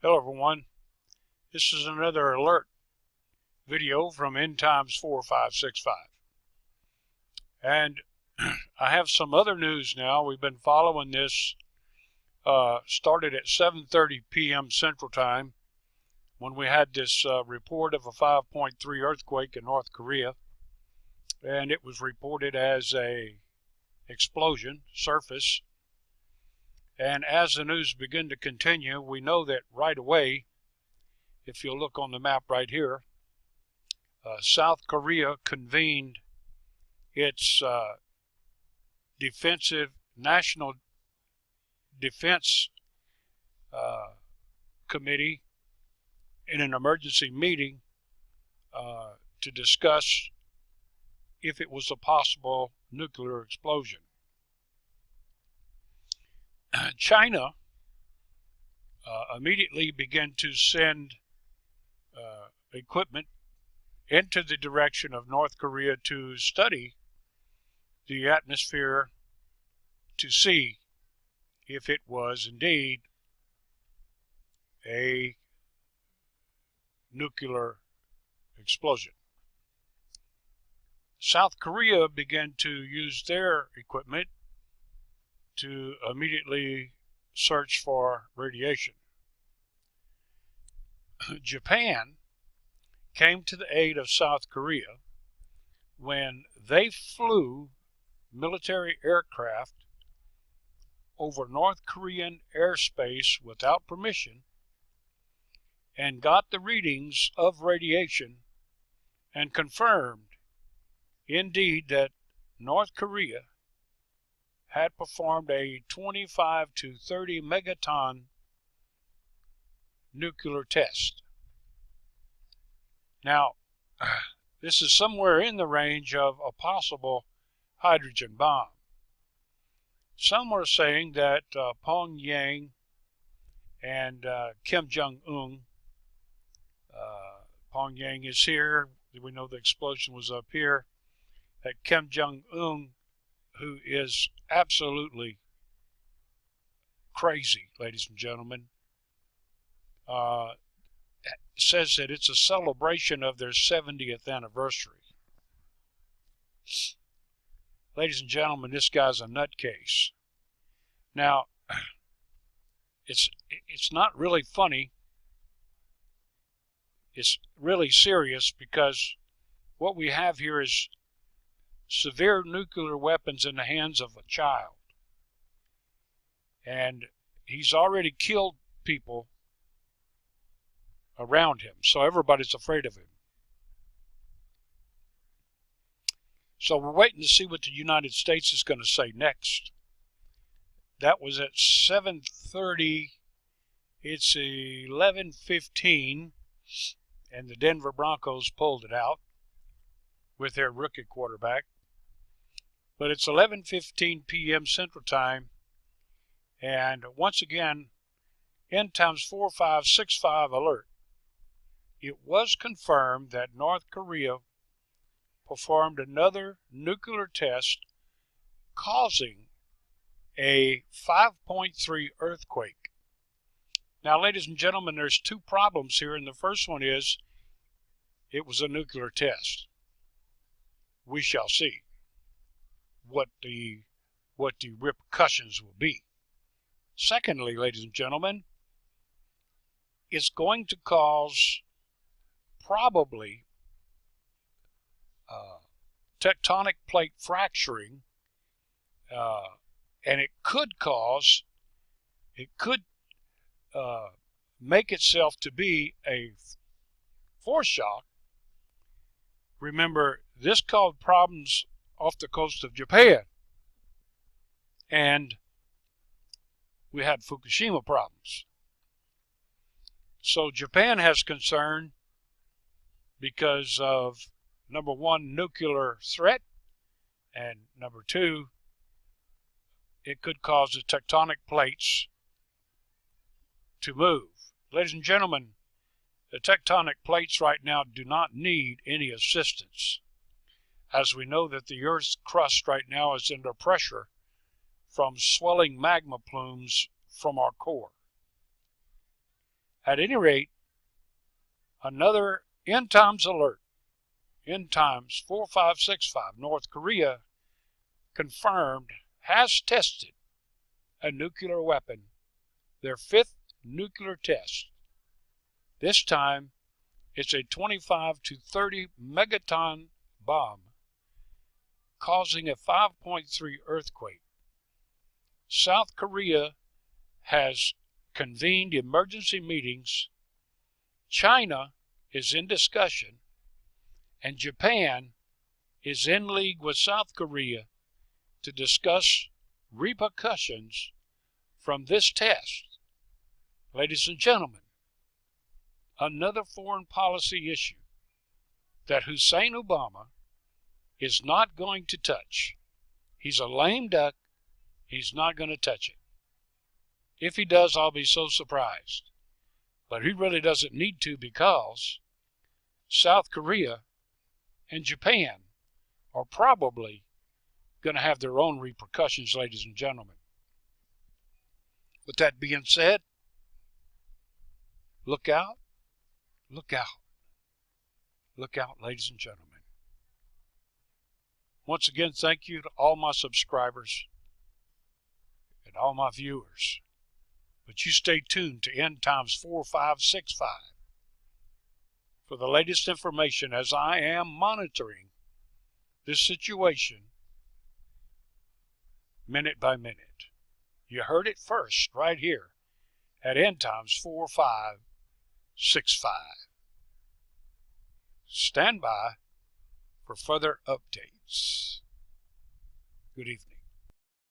Hello everyone, this is another alert video from End Times 4565. And I have some other news now. We've been following this, started at 7:30 p.m. Central Time when we had this report of a 5.3 earthquake in North Korea. And it was reported as a explosion, surface. And as the news began to continue, we know that right away, if you'll look on the map right here, South Korea convened its National Defense Committee in an emergency meeting to discuss if it was a possible nuclear explosion. China immediately began to send equipment into the direction of North Korea to study the atmosphere to see if it was indeed a nuclear explosion. South Korea began to use their equipment to immediately search for radiation. Japan came to the aid of South Korea when they flew military aircraft over North Korean airspace without permission and got the readings of radiation and confirmed indeed that North Korea had performed a 25 to 30 megaton nuclear test. Now, this is somewhere in the range of a possible hydrogen bomb. Some are saying that Pyongyang and Kim Jong-un, Pyongyang is here, we know the explosion was up here, that Kim Jong-un, who is absolutely crazy, ladies and gentlemen, says that it's a celebration of their 70th anniversary. Ladies and gentlemen, this guy's a nutcase. Now, it's not really funny. It's really serious because what we have here is severe nuclear weapons in the hands of a child. And he's already killed people around him, so everybody's afraid of him. So we're waiting to see what the United States is going to say next. That was at 7:30. It's 11:15, and the Denver Broncos pulled it out with their rookie quarterback. But it's 11:15 p.m. Central Time, and once again, End Times 4565 alert. It was confirmed that North Korea performed another nuclear test causing a 5.3 earthquake. Now, ladies and gentlemen, there's two problems here, and the first one is it was a nuclear test. We shall see what the repercussions will be. Secondly, ladies and gentlemen, it's going to cause probably tectonic plate fracturing, and it could make itself to be a foreshock. Remember, this caused problems off the coast of Japan, and we had Fukushima problems. So Japan has concern because of, number one, nuclear threat, and number two, it could cause the tectonic plates to move. Ladies and gentlemen, the tectonic plates right now do not need any assistance, as we know that the Earth's crust right now is under pressure from swelling magma plumes from our core. At any rate, another end times alert. End times 4565. North Korea confirmed has tested a nuclear weapon, their 5th nuclear test. This time, it's a 25 to 30 megaton bomb, causing a 5.3 earthquake. South Korea has convened emergency meetings. China is in discussion, and Japan is in league with South Korea to discuss repercussions from this test. Ladies and gentlemen, another foreign policy issue that Hussein Obama is not going to touch. He's a lame duck. He's not going to touch it. If he does, I'll be so surprised. But he really doesn't need to, because South Korea and Japan are probably going to have their own repercussions, ladies and gentlemen. With that being said, look out, look out, look out, ladies and gentlemen. Once again, thank you to all my subscribers and all my viewers. But you stay tuned to End Times 4565 for the latest information, as I am monitoring this situation minute by minute. You heard it first right here at End Times 4565. Stand by for further updates. Good evening.